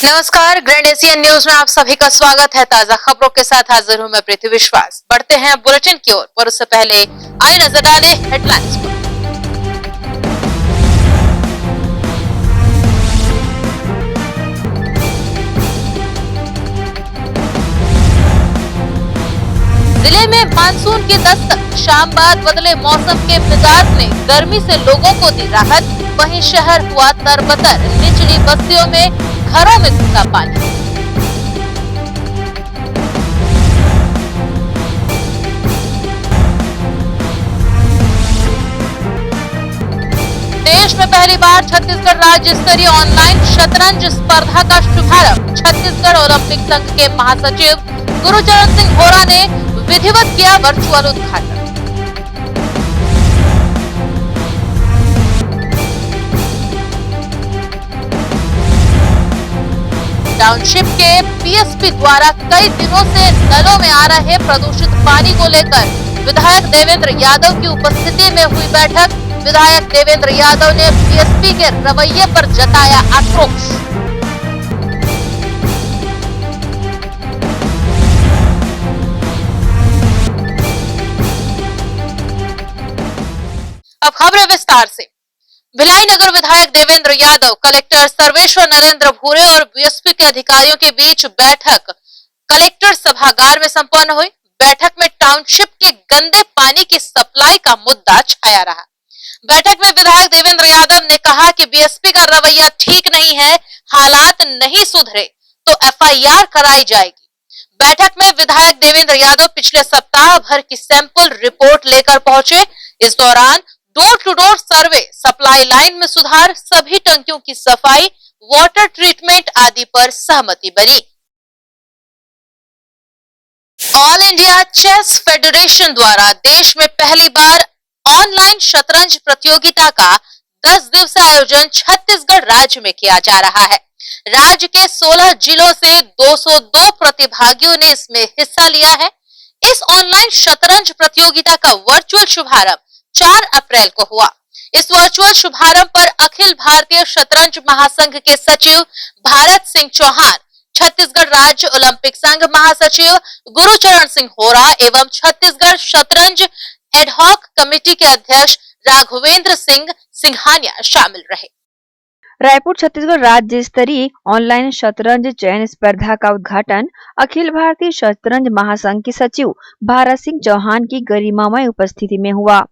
नमस्कार, grand Asian news में आप सभी का स्वागत है। ताजा खबरों के साथ हाजिर हूं मैं प्रीति विश्वास। बढ़ते हैं बुलेटिन की ओर, पर उससे पहले आइए नजर डालें हेडलाइंस पर। जिले में मानसून की दस्तक, शाम बाद बदले मौसम के मिजाज ने गर्मी से लोगों को दी राहत। वहीं शहर हुआ तरबतर, निचली बस्तियों में घरों में घुसा पानी। देश में पहली बार छत्तीसगढ़ राज्य स्तरीय ऑनलाइन शतरंज स्पर्धा का शुभारंभ। छत्तीसगढ़ ओलंपिक संघ के महासचिव गुरुचरण सिंह होरा ने विधिवत किया वर्चुअल उद्घाटन। टाउनशिप के पीएसपी द्वारा कई दिनों से नलों में आ रहे प्रदूषित पानी को लेकर विधायक देवेंद्र यादव की उपस्थिति में हुई बैठक। विधायक देवेंद्र यादव ने पीएसपी के रवैये पर जताया आक्रोश। अब खबरें विस्तार से। भिलाई नगर विधायक देवेंद्र यादव, कलेक्टर सर्वेश्वर नरेंद्र भूरे और बीएसपी के अधिकारियों के बीच बैठक कलेक्टर सभागार में संपन्न हुई। बैठक में टाउनशिप के गंदे पानी की सप्लाई का मुद्दा छाया रहा। बैठक में विधायक देवेंद्र यादव ने कहा कि बीएसपी का रवैया ठीक नहीं है, हालात नहीं सुधरे तो एफआईआर कराई जाएगी। बैठक में विधायक देवेंद्र यादव पिछले सप्ताह भर की सैंपल रिपोर्ट लेकर पहुंचे। इस दौरान door to door survey, supply line में सुधार, सभी टंकियों की सफाई, वाटर ट्रीटमेंट आदि पर सहमति बनी। ऑल इंडिया चेस फेडरेशन द्वारा देश में पहली बार ऑनलाइन शतरंज प्रतियोगिता का 10 दिवसीय आयोजन छत्तीसगढ़ राज्य में किया जा रहा है। राज्य के 16 जिलों से 202 प्रतिभागियों ने इसमें हिस्सा लिया है। इस ऑनलाइन शतरंज प्रतियोगिता का वर्चुअल शुभारंभ 4 अप्रैल को हुआ। इस वर्चुअल शुभारंभ पर अखिल भारतीय शतरंज महासंघ के सचिव भारत सिंह चौहान, छत्तीसगढ़ राज्य ओलंपिक संघ महासचिव गुरुचरण सिंह होरा एवं छत्तीसगढ़ शतरंज एडहॉक कमेटी के अध्यक्ष राघवेंद्र सिंह सिंघानिया शामिल रहे। रायपुर छत्तीसगढ़ राज्य स्तरीय ऑनलाइन शतरंज चयन स्पर्धा का उद्घाटन अखिल भारतीय शतरंज महासंघ के सचिव भारत सिंह चौहान की गरिमामय उपस्थिति में हुआ।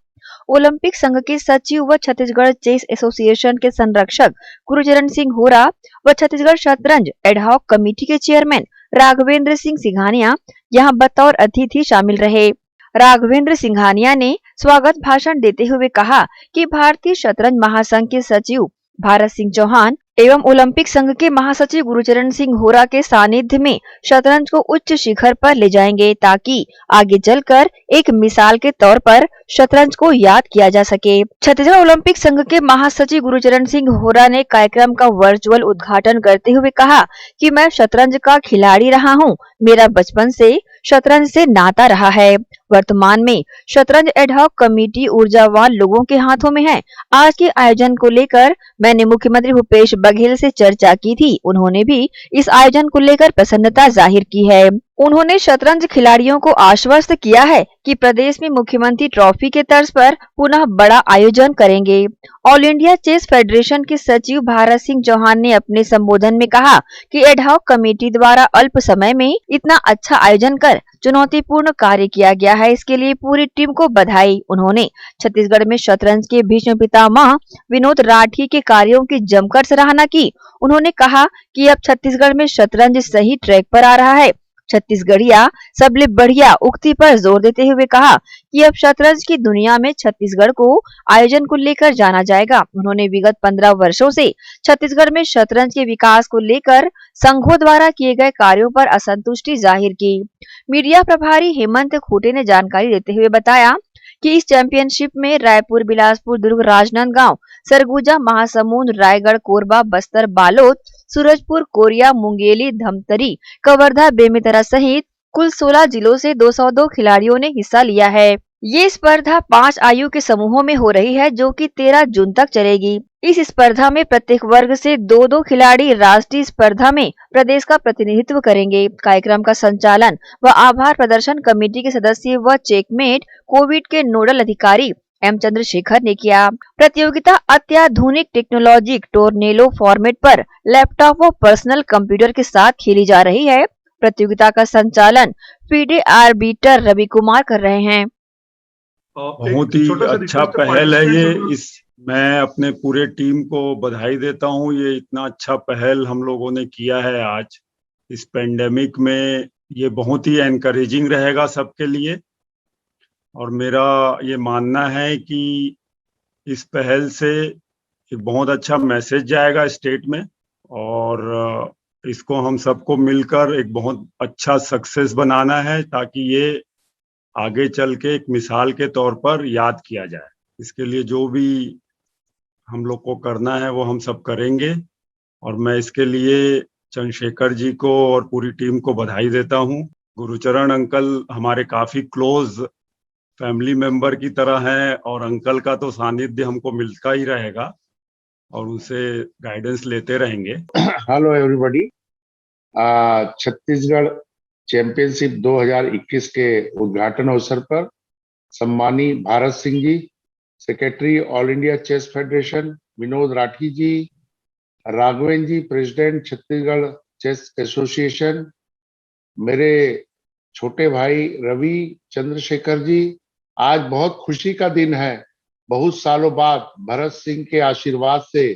ओलंपिक संघ के सचिव व छत्तीसगढ़ चेस एसोसिएशन के संरक्षक गुरुचरण सिंह होरा व छत्तीसगढ़ शतरंज एडहॉक कमेटी के चेयरमैन राघवेंद्र सिंह सिंघानिया यहां बतौर अतिथि शामिल रहे। राघवेंद्र सिंघानिया ने स्वागत भाषण देते हुए कहा कि भारतीय शतरंज महासंघ के सचिव भारत सिंह चौहान एवं ओलंपिक संघ के महासचिव गुरुचरण सिंह होरा के सानिध्य में शतरंज को उच्च शिखर पर ले जाएंगे, ताकि आगे चलकर एक मिसाल के तौर पर शतरंज को याद किया जा सके। छत्तीसगढ़ ओलंपिक संघ के महासचिव गुरुचरण सिंह होरा ने कार्यक्रम का वर्चुअल उद्घाटन करते हुए कहा कि मैं शतरंज का खिलाड़ी रहा हूं। मेरा बचपन से शतरंज से नाता रहा है। वर्तमान में शतरंज एडहॉक कमेटी ऊर्जावान लोगों के हाथों में है। आज के आयोजन को लेकर मैंने मुख्यमंत्री भूपेश बघेल से चर्चा की थी। उन्होंने भी इस आयोजन को लेकर प्रसन्नता जाहिर की है। उन्होंने शतरंज खिलाड़ियों को आश्वस्त किया है कि प्रदेश में मुख्यमंत्री ट्रॉफी के तर्ज पर पुनः बड़ा आयोजन करेंगे। ऑल इंडिया चेस फेडरेशन के सचिव भारत सिंह चौहान ने अपने संबोधन में कहा कि एडहॉक कमेटी द्वारा अल्प समय में इतना अच्छा आयोजन कर चुनौतीपूर्ण कार्य किया गया है। इसके लिए पूरी टीम को बधाई। उन्होंने छत्तीसगढ़ में शतरंज के भीष्म पितामह विनोद राठी के कार्यों की जमकर सराहना की। उन्होंने कहा कि अब छत्तीसगढ़ में शतरंज सही ट्रैक पर आ रहा है। छत्तीसगढ़िया सबले बढ़िया उक्ति पर जोर देते हुए कहा कि अब शतरंज की दुनिया में छत्तीसगढ़ को आयोजन को लेकर जाना जाएगा। उन्होंने विगत 15 वर्षों से छत्तीसगढ़ में शतरंज के विकास को लेकर संघों द्वारा किए गए कार्यों पर असंतुष्टि जाहिर की। मीडिया प्रभारी हेमंत खूटे ने जानकारी देते हुए बताया कि इस चैंपियनशिप में रायपुर, बिलासपुर, दुर्ग, राजनांदगांव, सरगुजा, महासमुंद, रायगढ़, कोरबा, बस्तर, बालोद, सूरजपुर, कोरिया, मुंगेली, धमतरी, कवर्धा, बेमेतरा सहित कुल 16 जिलों से 202 खिलाड़ियों ने हिस्सा लिया है। ये स्पर्धा 5 आयु के समूहों में हो रही है, जो कि 13 जून तक चलेगी। इस स्पर्धा में प्रत्येक वर्ग से 2-2 खिलाड़ी राष्ट्रीय स्पर्धा में प्रदेश का प्रतिनिधित्व करेंगे। कार्यक्रम का संचालन व आभार प्रदर्शन कमेटी के सदस्य व चेकमेट कोविड के नोडल अधिकारी एम चंद्रशेखर ने किया। प्रतियोगिता अत्याधुनिक टेक्नोलॉजी टोर्नेलो फॉर्मेट पर लैपटॉप व पर्सनल कंप्यूटर के साथ खेली जा रही है। प्रतियोगिता का संचालन फीडे आर्बिटर रवि कुमार कर रहे हैं। बहुत ही अच्छा पहल है ये। मैं अपने पूरे टीम को बधाई देता हूँ। ये इतना अच्छा पहल हम लोगों ने किया है आज इस पेंडेमिक में। ये बहुत ही एनकरेजिंग रहेगा सबके लिए, और मेरा ये मानना है कि इस पहल से एक बहुत अच्छा मैसेज जाएगा स्टेट में, और इसको हम सबको मिलकर एक बहुत अच्छा सक्सेस बनाना है, ताकि ये आगे चल के एक मिसाल के तौर पर याद किया जाए। इसके लिए जो भी हम लोग को करना है वो हम सब करेंगे, और मैं इसके लिए चंद्रशेखर जी को और पूरी टीम को बधाई देता हूँ। गुरुचरण अंकल हमारे काफी क्लोज फैमिली मेंबर की तरह हैं, और अंकल का तो सानिध्य हमको मिलता ही रहेगा और उनसे गाइडेंस लेते रहेंगे। Hello everybody. छत्तीसगढ़ चैंपियनशिप 2021 के उद्घाटन अवसर पर सम्मानी Bharat Singh ji, secretary all India chess federation, Vinod Rathi ji, Raghavendra ji, president Chhattisgarh chess association, मेरे छोटे भाई रवि चंद्रशेखर जी, आज बहुत खुशी का दिन है। बहुत सालों बाद भरत सिंह के आशीर्वाद से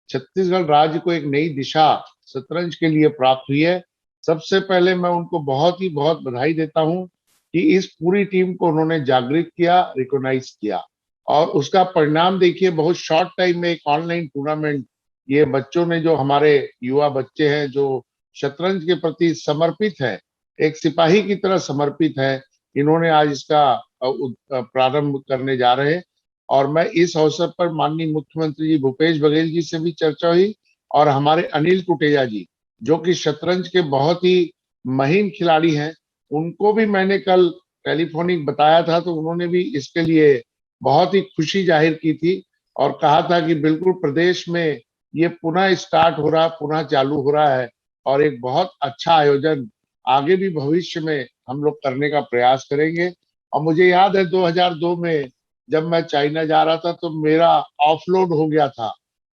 छत्तीसगढ़ राज्य को एक नई दिशा शतरंज के लिए प्राप्त हुई है। सबसे पहले मैं उनको बहुत बधाई देता हूं कि इस पूरी टीम को उन्होंने जागृत किया, रिकॉग्नाइज किया, और उसका परिणाम देखिए। बहुत शॉर्ट टाइम में एक ऑनलाइन टूर्नामेंट, ये बच्चों ने, जो हमारे युवा बच्चे हैं जो शतरंज के प्रति समर्पित है, एक सिपाही की तरह समर्पित है, इन्होंने आज इसका प्रारंभ करने जा रहे हैं। और मैं इस अवसर पर माननीय मुख्यमंत्री जी भूपेश बघेल जी से भी चर्चा हुई, और हमारे अनिल टुटेजा जी, जो कि शतरंज के बहुत ही महीन खिलाड़ी हैं, उनको भी मैंने कल टेलीफोनिक बताया था, तो उन्होंने भी इसके लिए बहुत ही खुशी जाहिर की थी और कहा था कि बिल्कुल प्रदेश में ये पुनः स्टार्ट हो रहा, पुनः चालू हो रहा है, और एक बहुत अच्छा आयोजन आगे भी भविष्य में हम लोग करने का प्रयास करेंगे। और मुझे याद है 2002 में जब मैं चाइना जा रहा था तो मेरा ऑफलोड हो गया था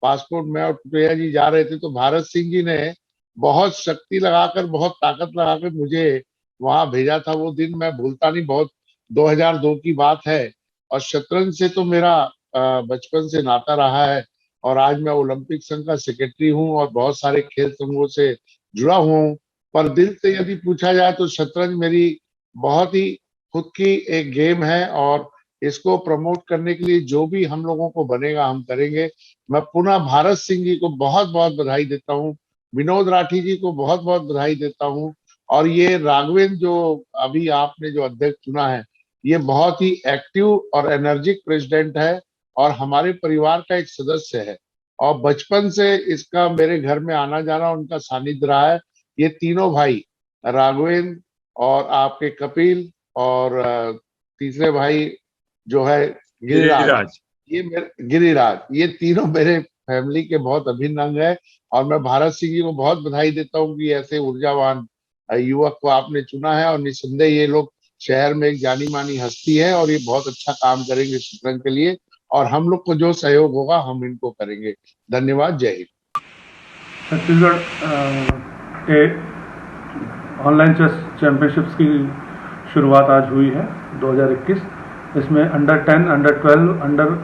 पासपोर्ट, मैं और टुटेजा जी जा रहे थे, तो भारत सिंह जी ने बहुत शक्ति लगाकर, बहुत ताकत लगाकर मुझे वहां भेजा था। वो दिन मैं भूलता नहीं, बहुत 2002 की बात है। और शतरंज से तो मेरा बचपन से नाता रहा है, और आज मैं ओलंपिक संघ का सेक्रेटरी हूँ और बहुत सारे खेल संघों से जुड़ा हुआ हूँ। पर दिल से यदि पूछा जाए तो शतरंज मेरी बहुत ही खुद की एक गेम है, और इसको प्रमोट करने के लिए जो भी हम लोगों को बनेगा हम करेंगे। मैं पुनः भारत सिंह जी को बहुत बधाई देता हूँ, विनोद राठी जी को बहुत बधाई देता हूँ, और ये राघवेंद्र जो अभी आपने जो अध्यक्ष चुना है, ये बहुत ही एक्टिव और एनर्जिक प्रेसिडेंट है और हमारे परिवार का एक सदस्य है, और बचपन से इसका मेरे घर में आना जाना, उनका सानिध्य रहा है। ये तीनों भाई, राघवेंद्र और आपके कपिल और तीसरे भाई जो है गिरिराज, ये तीनों मेरे फैमिली के बहुत अभिन्न अंग है। और मैं भारत सिंह जी को बहुत बधाई देता हूँ कि ऐसे ऊर्जावान युवक को आपने चुना है, और निस्संदेह ये लोग शहर में एक जानी मानी हस्ती है, और ये बहुत अच्छा काम करेंगे शतरंज के लिए, और हम लोग को जो सहयोग होगा हम इनको करेंगे। धन्यवाद। जय हिंद। छत्तीसगढ़ के ऑनलाइन चेस चैंपियनशिप्स की शुरुआत आज हुई है 2021। इसमें अंडर 10, अंडर 12, अंडर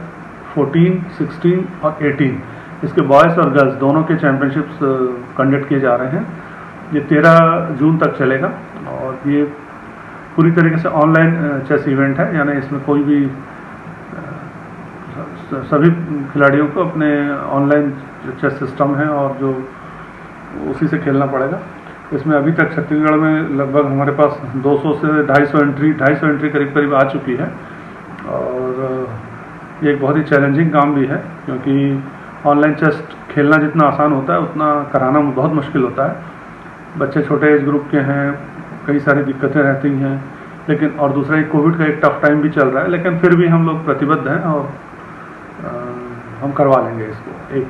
14, 16 और 18 इसके बॉयज़ और गर्ल्स दोनों के चैंपियनशिप्स कंडक्ट किए जा रहे हैं। ये 13 जून तक चलेगा, और ये पूरी तरीके से ऑनलाइन चेस इवेंट है, यानी इसमें कोई भी सभी खिलाड़ियों को अपने ऑनलाइन चेस सिस्टम है और जो उसी से खेलना पड़ेगा। इसमें अभी तक छत्तीसगढ़ में लगभग हमारे पास 200 से 250 एंट्री करीब आ चुकी है, और ये एक बहुत ही चैलेंजिंग काम भी है, क्योंकि ऑनलाइन चेस खेलना जितना आसान होता है उतना कराना बहुत मुश्किल होता है। बच्चे छोटे एज ग्रुप के हैं, कई सारी दिक्कतें रहती हैं, लेकिन और दूसरा एक कोविड का एक टफ टाइम भी चल रहा है, लेकिन फिर भी हम लोग प्रतिबद्ध हैं और हम करवा लेंगे इसको। एक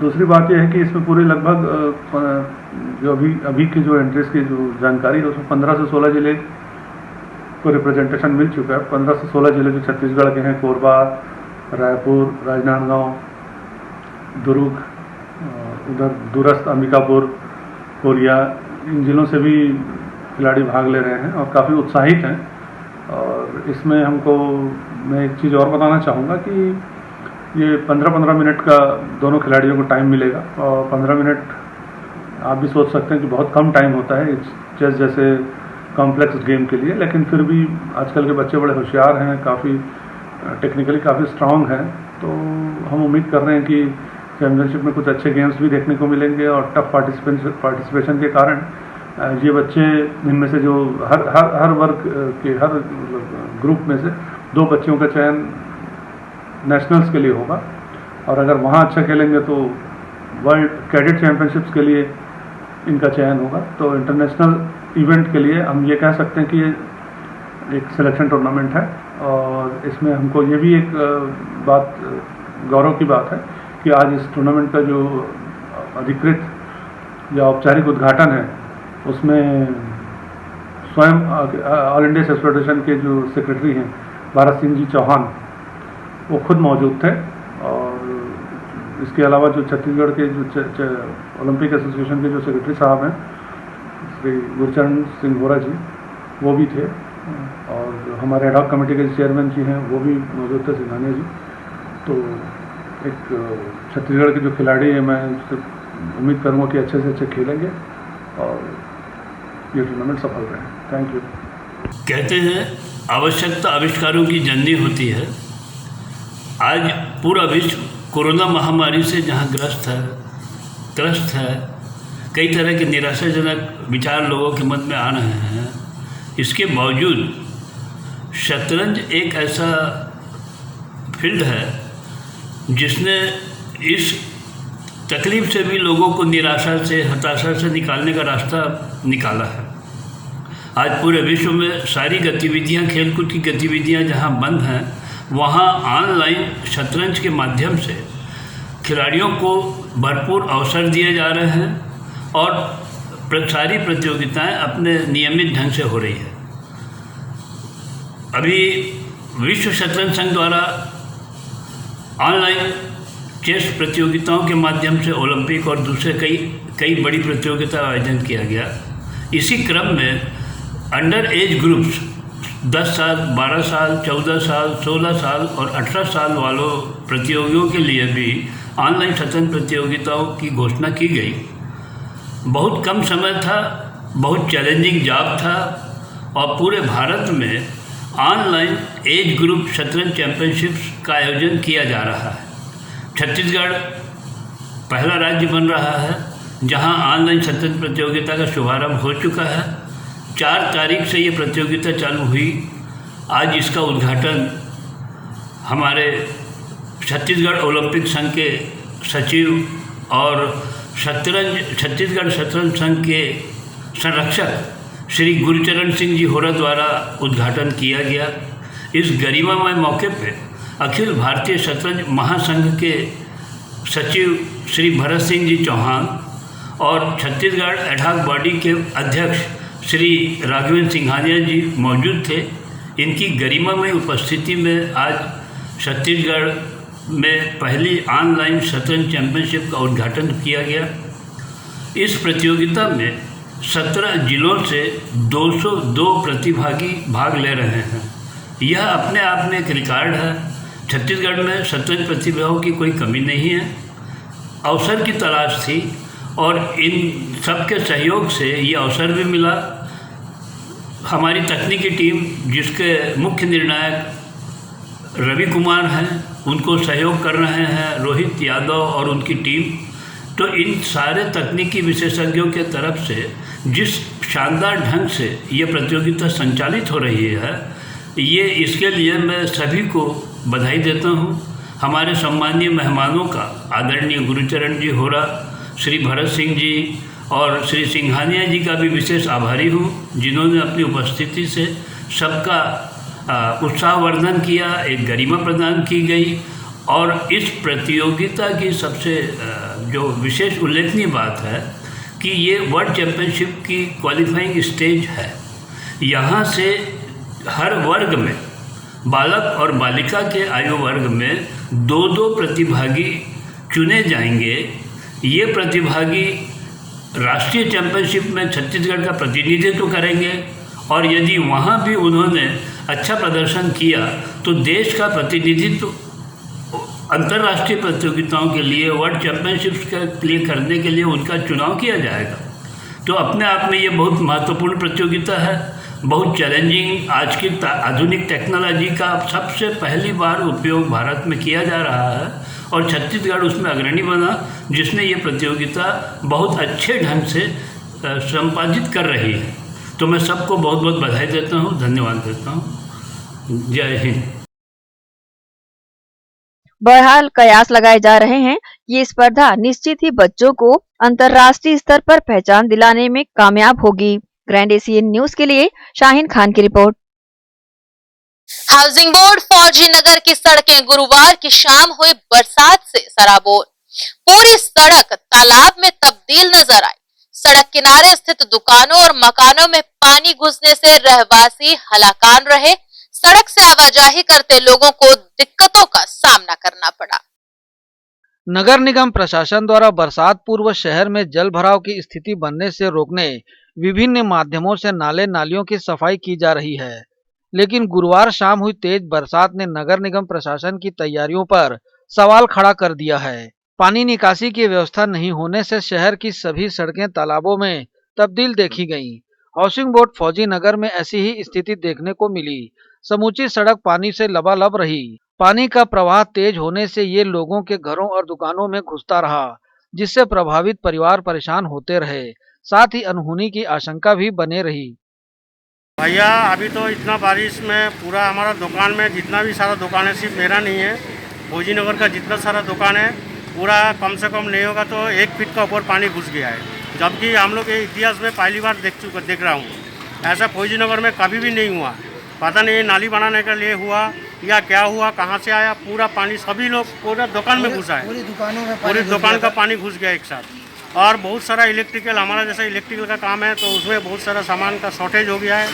दूसरी बात यह है कि इसमें पूरे लगभग जो अभी की जो एंट्रीज की जो जानकारी है उसमें 15 से 16 जिले को रिप्रेजेंटेशन मिल चुका है। 15 से 16 जिले जो छत्तीसगढ़ के हैं, कोरबा, रायपुर, राजनांदगांव, दुर्ग, उधर दूरस्थ अंबिकापुर, कोरिया, इन जिलों से भी खिलाड़ी भाग ले रहे हैं और काफ़ी उत्साहित हैं। और इसमें हमको मैं एक चीज़ और बताना चाहूँगा कि ये 15-15 मिनट का दोनों खिलाड़ियों को टाइम मिलेगा और 15 मिनट आप भी सोच सकते हैं कि बहुत कम टाइम होता है चेस जैसे कॉम्प्लेक्स गेम के लिए, लेकिन फिर भी आजकल के बच्चे बड़े होशियार हैं, काफ़ी टेक्निकली काफ़ी स्ट्रांग हैं। तो हम उम्मीद कर रहे हैं कि चैम्पियनशिप में कुछ अच्छे गेम्स भी देखने को मिलेंगे और टफ पार्टिसिपेशन के कारण ये बच्चे इनमें से जो हर वर्ग के हर ग्रुप में से 2 बच्चों का चयन नेशनल्स के लिए होगा और अगर वहाँ अच्छा खेलेंगे तो वर्ल्ड कैडेट चैम्पियनशिप्स के लिए इनका चयन होगा। तो इंटरनेशनल इवेंट के लिए हम ये कह सकते हैं कि ये एक सिलेक्शन टूर्नामेंट है और इसमें हमको ये भी एक बात गौरव की बात है कि आज इस टूर्नामेंट का जो अधिकृत या औपचारिक उद्घाटन है उसमें स्वयं ऑल इंडिया चेस फेडरेशन के जो सेक्रेटरी हैं भारत सिंह जी चौहान, वो खुद मौजूद थे। और इसके अलावा जो छत्तीसगढ़ के जो ओलंपिक एसोसिएशन के जो सेक्रेटरी साहब हैं श्री गुरचरण सिंह बोरा जी, वो भी थे और हमारे एडहॉक कमेटी के चेयरमैन जी हैं वो भी मौजूद थे, सिंघानिया जी। तो एक छत्तीसगढ़ के जो खिलाड़ी हैं मैं उम्मीद करूँगा कि अच्छे से अच्छे खेलेंगे और ये टूर्नामेंट सफल रहे। Thank you. कहते हैं आवश्यकता आविष्कारों की जननी होती है। आज पूरा विश्व कोरोना महामारी से जहाँ त्रस्त है, कई तरह के निराशाजनक विचार लोगों के मन में आ रहे हैं, इसके बावजूद शतरंज एक ऐसा फील्ड है जिसने इस तकलीफ से भी लोगों को निराशा से, हताशा से निकालने का रास्ता निकाला है। आज पूरे विश्व में सारी गतिविधियां, खेलकूद की गतिविधियां जहां बंद हैं, वहां ऑनलाइन शतरंज के माध्यम से खिलाड़ियों को भरपूर अवसर दिए जा रहे हैं और सारी प्रतियोगिताएं अपने नियमित ढंग से हो रही है। अभी विश्व शतरंज संघ द्वारा ऑनलाइन चेस प्रतियोगिताओं के माध्यम से ओलंपिक और दूसरे कई बड़ी प्रतियोगिता का आयोजन किया गया। इसी क्रम में अंडर एज ग्रुप्स 10 साल, 12 साल, 14 साल, 16 साल और 18 साल वालों प्रतियोगियों के लिए भी ऑनलाइन शतरंज प्रतियोगिताओं की घोषणा की गई। बहुत कम समय था, बहुत चैलेंजिंग जॉब था और पूरे भारत में ऑनलाइन एज ग्रुप शतरंज चैंपियनशिप्स का आयोजन किया जा रहा है। छत्तीसगढ़ पहला राज्य बन रहा है जहां ऑनलाइन शतरंज प्रतियोगिता का शुभारंभ हो चुका है। 4 तारीख से ये प्रतियोगिता चालू हुई। आज इसका उद्घाटन हमारे छत्तीसगढ़ ओलंपिक संघ के सचिव और छत्तीसगढ़ शतरंज संघ के संरक्षक श्री गुरचरण सिंह जी होरा द्वारा उद्घाटन किया गया। इस गरिमामय मौके पे अखिल भारतीय शतरंज महासंघ के सचिव श्री भरत सिंह जी चौहान और छत्तीसगढ़ एडहॉक बॉडी के अध्यक्ष श्री राघवेंद्र सिंघानिया जी मौजूद थे। इनकी गरिमामय उपस्थिति में आज छत्तीसगढ़ में पहली ऑनलाइन शतरंज चैंपियनशिप का उद्घाटन किया गया। इस प्रतियोगिता में 17 जिलों से 202 प्रतिभागी भाग ले रहे हैं। यह अपने आप में एक रिकॉर्ड है। छत्तीसगढ़ में शतरंज प्रतिभाओं की कोई कमी नहीं है। अवसर की तलाश थी और इन सब के सहयोग से ये अवसर भी मिला। हमारी तकनीकी टीम जिसके मुख्य निर्णायक रवि कुमार हैं, उनको सहयोग कर रहे हैं रोहित यादव और उनकी टीम। तो इन सारे तकनीकी विशेषज्ञों के तरफ से जिस शानदार ढंग से ये प्रतियोगिता संचालित हो रही है, ये इसके लिए मैं सभी को बधाई देता हूँ। हमारे सम्मानीय मेहमानों का आदरणीय गुरुचरण जी होरा, श्री भरत सिंह जी और श्री सिंघानिया जी का भी विशेष आभारी हूँ, जिन्होंने अपनी उपस्थिति से सबका उत्साहवर्धन किया, एक गरिमा प्रदान की गई। और इस प्रतियोगिता की सबसे जो विशेष उल्लेखनीय बात है कि ये वर्ल्ड चैम्पियनशिप की क्वालिफाइंग स्टेज है। यहाँ से हर वर्ग में, बालक और बालिका के आयु वर्ग में 2-2 प्रतिभागी चुने जाएंगे। ये प्रतिभागी राष्ट्रीय चैंपियनशिप में छत्तीसगढ़ का प्रतिनिधित्व करेंगे और यदि वहाँ भी उन्होंने अच्छा प्रदर्शन किया तो देश का प्रतिनिधित्व अंतर्राष्ट्रीय प्रतियोगिताओं के लिए, वर्ल्ड चैंपियनशिप्स के लिए करने के लिए उनका चुनाव किया जाएगा। तो अपने आप में ये बहुत महत्वपूर्ण प्रतियोगिता है, बहुत चैलेंजिंग। आज की आधुनिक टेक्नोलॉजी का सबसे पहली बार उपयोग भारत में किया जा रहा है और छत्तीसगढ़ उसमें अग्रणी बना, जिसने ये प्रतियोगिता बहुत अच्छे ढंग से संपादित कर रही है। तो मैं सबको बहुत बहुत बधाई देता हूँ, धन्यवाद देता हूँ। जय हिंद। बहरहाल कयास लगाए जा रहे हैं ये स्पर्धा निश्चित ही बच्चों को अंतर्राष्ट्रीय स्तर पर पहचान दिलाने में कामयाब होगी। ग्रैंड एशियन न्यूज के लिए शाहीन खान की रिपोर्ट। हाउसिंग बोर्ड फौजी नगर की सड़कें गुरुवार की शाम हुई बरसात से सराबोर। पूरी सड़क तालाब में तब्दील नजर आई। सड़क किनारे स्थित दुकानों और मकानों में पानी घुसने से रहवासी हलाकान रहे। सड़क से आवाजाही करते लोगों को दिक्कतों का सामना करना पड़ा। नगर निगम प्रशासन द्वारा बरसात पूर्व शहर में जल भराव की स्थिति बनने से रोकने विभिन्न माध्यमों से नाले नालियों की सफाई की जा रही है, लेकिन गुरुवार शाम हुई तेज बरसात ने नगर निगम प्रशासन की तैयारियों पर सवाल खड़ा कर दिया है। पानी निकासी की व्यवस्था नहीं होने से शहर की सभी सड़कें तालाबों में तब्दील देखी गईं। हाउसिंग बोर्ड फौजी नगर में ऐसी ही स्थिति देखने को मिली। समूची सड़क पानी से लबालब रही। पानी का प्रवाह तेज होने से ये लोगों के घरों और दुकानों में घुसता रहा, जिससे प्रभावित परिवार परेशान होते रहे। साथ ही अनहोनी की आशंका भी बने रही। भैया अभी तो इतना बारिश में पूरा हमारा दुकान में जितना भी सारा दुकान है, सिर्फ मेरा नहीं है, फौजी नगर का जितना सारा दुकान है पूरा कम से कम नहीं होगा तो 1 फीट का ऊपर पानी घुस गया है। जबकि हम लोग के इतिहास में पहली बार देख रहा हूँ। ऐसा फौजी नगर में कभी भी नहीं हुआ। पता नहीं नाली बनाने के लिए हुआ या क्या हुआ, कहाँ से आया, पूरा पानी सभी लोग पूरा दुकान में घुसा है। पूरी दुकान का पानी घुस गया एक साथ। और बहुत सारा इलेक्ट्रिकल, हमारा जैसा इलेक्ट्रिकल का काम है तो उसमें बहुत सारा सामान का शॉर्टेज हो गया है।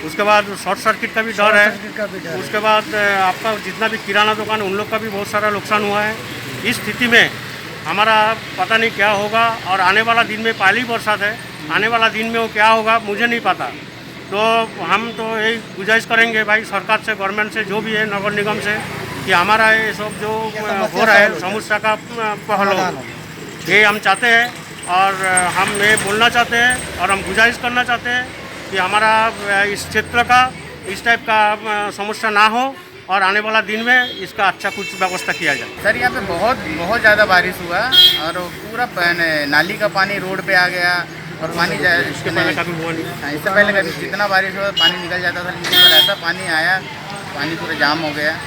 उसके बाद शॉर्ट सर्किट का भी डर है। उसके बाद आपका जितना भी किराना दुकान उन लोग का भी बहुत सारा नुकसान हुआ है। इस स्थिति में हमारा पता नहीं क्या होगा और आने वाला दिन में पहली बरसात है, आने वाला दिन में वो क्या होगा मुझे नहीं पता। तो हम तो यही गुजारिश करेंगे भाई सरकार से, गवर्नमेंट से, जो भी है नगर निगम से, कि हमारा ये सब जो हो रहा है समस्या का हल हो, ये हम चाहते हैं। और हम ये बोलना चाहते हैं और हम गुजारिश करना चाहते हैं कि हमारा इस क्षेत्र का इस टाइप का समस्या ना हो और आने वाला दिन में इसका अच्छा कुछ व्यवस्था किया जाए। सर यहाँ पे बहुत ज़्यादा बारिश हुआ और पूरा नाली का पानी रोड पे आ गया और पानी इसके पहले कभी हुआ नहीं। इससे पहले कभी जितना बारिश हुआ पानी निकल जाता था, लेकिन अगर ऐसा पानी आया, पानी पूरा जाम हो गया।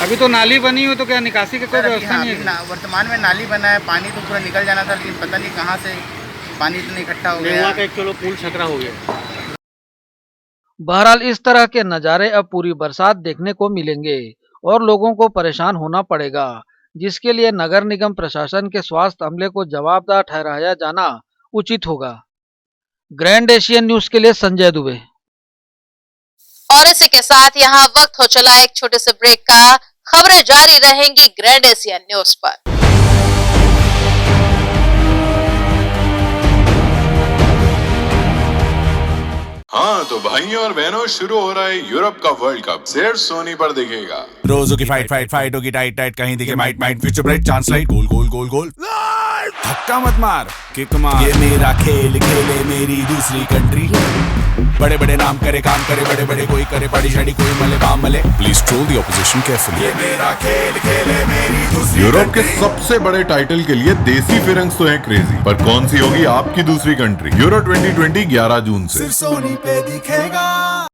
अभी तो नाली बनी हो तो क्या निकासी का कोई व्यवस्था नहीं है? वर्तमान में नाली बना है, पानी तो पूरा निकल जाना था, लेकिन पता नहीं कहाँ से पानी इतना इकट्ठा हो गया। वहाँ का एक किलो पुल सकरा हो गया। बहरहाल इस तरह के नज़ारे अब पूरी बरसात देखने को मिलेंगे और लोगों को परेशान होना पड़ेगा, जिसके लिए नगर निगम प्रशासन के स्वास्थ्य अमले को जवाबदार ठहराया जाना उचित होगा। ग्रैंड एशियन न्यूज के लिए संजय दुबे। और इसी के साथ यहाँ वक्त हो चला एक छोटे से ब्रेक का। खबरें जारी रहेंगी ग्रैंड एशियन न्यूज पर। हाँ तो भाइयों और बहनों, शुरू हो रहा है यूरोप का वर्ल्ड कप। सिर्फ सोनी पर दिखेगा। रोजों की फाइट होगी टाइट, कहीं दिखे might future bright, chance light, गोल धक्का मत मार, किक मार, ये मेरा खेल खेले मेरी दूसरी कंट्री। बड़े बड़े नाम करे, काम करे बड़े बड़े, कोई करे बड़ी शाड़ी, कोई मले बाम मले। Please troll the opposition carefully. ये मेरा खेल खेले मेरी दूसरी। यूरोप के सबसे बड़े टाइटल के लिए देसी फिरंग्स तो हैं क्रेजी, पर कौन सी होगी आपकी दूसरी कंट्री? यूरो 2020 11 जून से सिर्फ सोनी पे दिखेगा।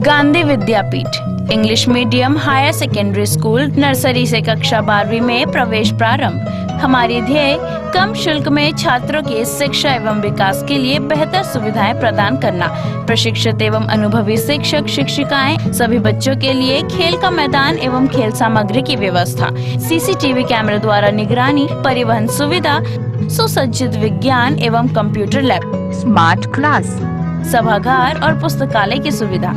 Gandhi Vidyapeeth English medium higher secondary school nursery से कक्षा 12वीं में प्रवेश प्रारंभ। हमारी ध्येय कम शुल्क में छात्रों की शिक्षा एवं विकास के लिए बेहतर सुविधाएं प्रदान करना। प्रशिक्षित एवं अनुभवी शिक्षक शिक्षिकाएं, सभी बच्चों के लिए खेल का मैदान एवं खेल सामग्री की व्यवस्था, सीसीटीवी कैमरे द्वारा निगरानी, परिवहन सुविधा, सुसज्जित विज्ञान एवं कंप्यूटर लैब, स्मार्ट क्लास, सभागार और पुस्तकालय की सुविधा।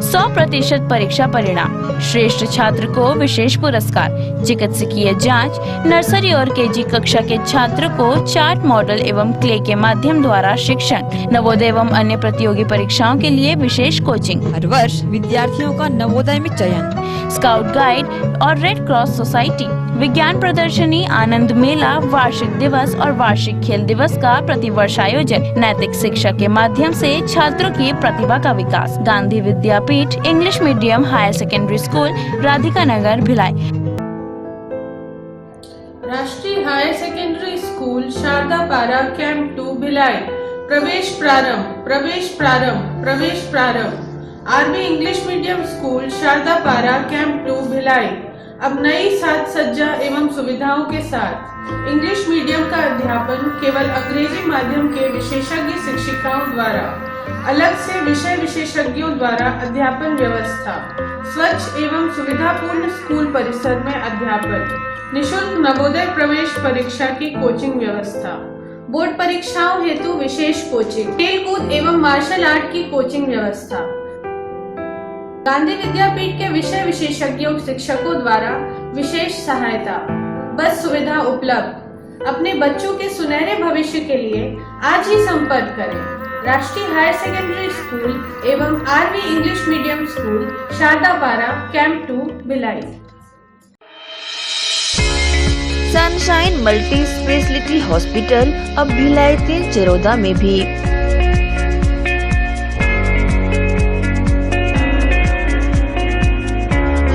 100% परीक्षा परिणाम, श्रेष्ठ छात्र को विशेष पुरस्कार, चिकित्सकीय जांच, नर्सरी और केजी कक्षा के छात्र को चार्ट मॉडल एवं क्ले के माध्यम द्वारा शिक्षण, नवोदय एवं अन्य प्रतियोगी परीक्षाओं के लिए विशेष कोचिंग। हर वर्ष विद्यार्थियों का नवोदय में चयन, स्काउट गाइड और रेड क्रॉस सोसाइटी, विज्ञान प्रदर्शनी, आनंद मेला, वार्षिक दिवस और वार्षिक खेल दिवस का प्रतिवर्ष आयोजन, नैतिक शिक्षा के माध्यम से छात्रों की प्रतिभा का विकास। Gandhi Vidyapeeth English medium higher secondary school, Radhika Nagar, Bhilai. Rashtriya higher secondary school Sharda Para camp 2 Bhilai. प्रवेश प्रारंभ, प्रवेश प्रारंभ, प्रवेश प्रारंभ। RB English medium school Sharda Para camp 2 Bhilai अब नई साज सज्जा एवं सुविधाओं के साथ इंग्लिश मीडियम का अध्यापन केवल अंग्रेजी माध्यम के विशेषज्ञ शिक्षिकाओं द्वारा, अलग से विषय विशेषज्ञों द्वारा अध्यापन व्यवस्था, स्वच्छ एवं सुविधापूर्ण स्कूल परिसर में अध्यापन, निशुल्क नवोदय प्रवेश परीक्षा की कोचिंग व्यवस्था, बोर्ड परीक्षाओं हेतु विशेष कोचिंग, खेलकूद एवं मार्शल आर्ट की कोचिंग व्यवस्था। गांधी विद्यापीठ के विषय विशेषज्ञों शिक्षकों द्वारा विशेष सहायता, बस सुविधा उपलब्ध। अपने बच्चों के सुनहरे भविष्य के लिए आज ही संपर्क करें। राष्ट्रीय हायर सेकेंडरी स्कूल एवं RV English medium school Sharda Para camp 2 Bhilai. Sunshine multi speciality hospital अब भिलाई 3 चरोदा में भी।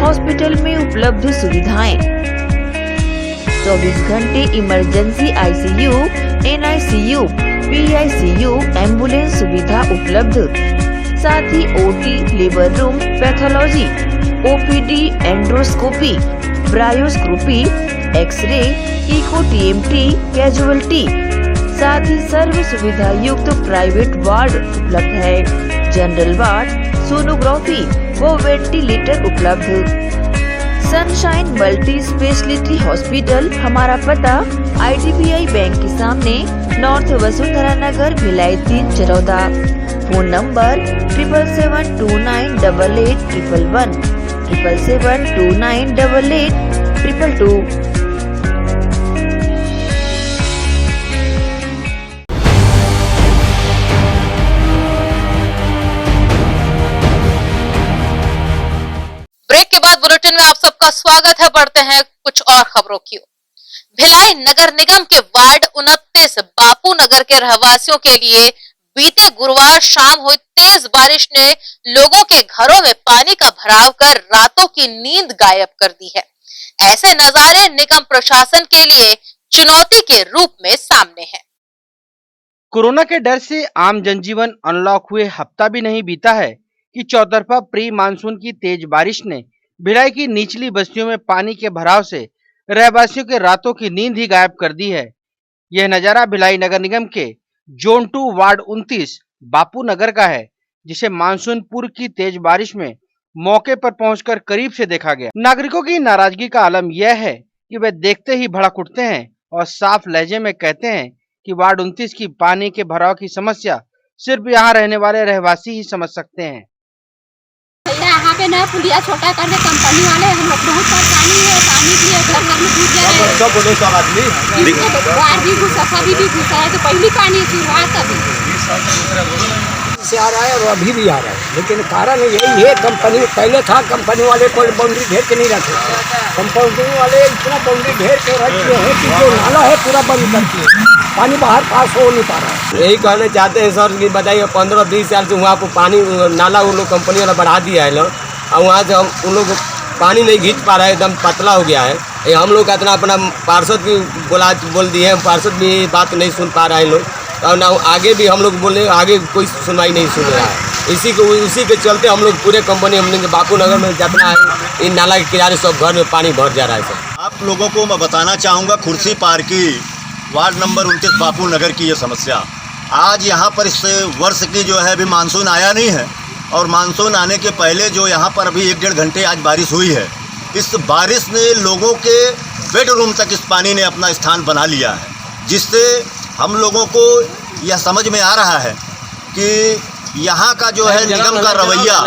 हॉस्पिटल में उपलब्ध सुविधाएं, 24 घंटे emergency ICU, NICU, PICU, ambulance सुविधा उपलब्ध। साथ ही OT, labour room, pathology, OPD, endoscopy, bronchoscopy, x ray, echo TMT, casualty, साथ ही सर्व सुविधा युक्त प्राइवेट वार्ड उपलब्ध है। जनरल वार्ड, सोनोग्राफी व वेंटिलेटर उपलब्ध। सनशाइन मल्टी स्पेशलिटी हॉस्पिटल, हमारा पता IDBI बैंक के सामने, north Vasundhara Nagar, Bhilai 3 Charoda. Phone number 7772988811, 7772988822। Break के बाद बुलेटिन में आप सबका स्वागत है। बढ़ते हैं कुछ और खबरों की ओर। भिलाई नगर निगम के वार्ड 29 बापू नगर के रहवासियों के लिए बीते गुरुवार शाम हुई तेज बारिश ने लोगों के घरों में पानी का भराव कर रातों की नींद गायब कर दी है। ऐसे नजारे निगम प्रशासन के लिए चुनौती के रूप में सामने है। कोरोना के डर से आम जनजीवन अनलॉक हुए हफ्ता भी नहीं बीता है कि चौतरफा प्री मानसून की तेज बारिश ने भिलाई की निचली बस्तियों में पानी के भराव से रहवासियों के रातों की नींद ही गायब कर दी है। यह नजारा भिलाई नगर निगम के जोन 2 वार्ड 29 बापू नगर का है, जिसे मानसून पूर्व की तेज बारिश में मौके पर पहुंचकर करीब से देखा गया। नागरिकों की नाराजगी का आलम यह है कि वे देखते ही भड़क उठते हैं और साफ लहजे में कहते हैं कि वार्ड 29 की पानी के भराव की समस्या सिर्फ यहाँ रहने वाले रहवासी ही समझ सकते हैं। यहाँ पे ना पुलिया छोटा करके कंपनी वाले हम लोग बहुत परेशानी है, पानी के लिए घर घर में घुस जा रहे हैं। सब बोले सब आदमी वार्ड भी घुसा, सभी भी घुसा है। तो पहली पानी शुरुआत अभी से आ रहा है और अभी भी आ रहा है, लेकिन कारण यही है कंपनी पहले था, कंपनी वाले कोई बाउंड्री घेर के नहीं रखे। कंपनी वाले इतना बाउंड्री घेर के रखे हैं कि जो नाला है पूरा बंद करती है, पानी बाहर पास हो नहीं पा रहा है। यही कहना चाहते हैं सर कि बताइए 15-20 साल से वहाँ पर पानी नाला उन लोग कंपनी वाला बढ़ा दिया है लोग, और वहाँ से हम उन लोग पानी नहीं खींच पा रहा है, एकदम पतला हो गया है। हम लोग का इतना अपना पार्षद भी बोल दिए हैं, पार्षद भी बात नहीं सुन पा रहा है लोग, और ना आगे भी हम लोग बोले, आगे कोई सुनवाई नहीं सुन रहा है। उसी के चलते हम लोग पूरे कंपनी हम लोग बापू नगर में जितना है इन नाला के किनारे सब घर में पानी भर जा रहा है सर। आप लोगों को मैं बताना चाहूँगा खुर्सी पार की वार्ड नंबर 29 बापू नगर की ये समस्या आज यहाँ पर इस वर्ष की जो है अभी मानसून आया नहीं है और मानसून आने के पहले जो यहाँ पर अभी 1-1.5 घंटे आज बारिश हुई है, इस बारिश ने लोगों के बेडरूम तक इस पानी ने अपना स्थान बना लिया है, जिससे हम लोगों को यह समझ में आ रहा है कि यहाँ का जो है निगम का रवैया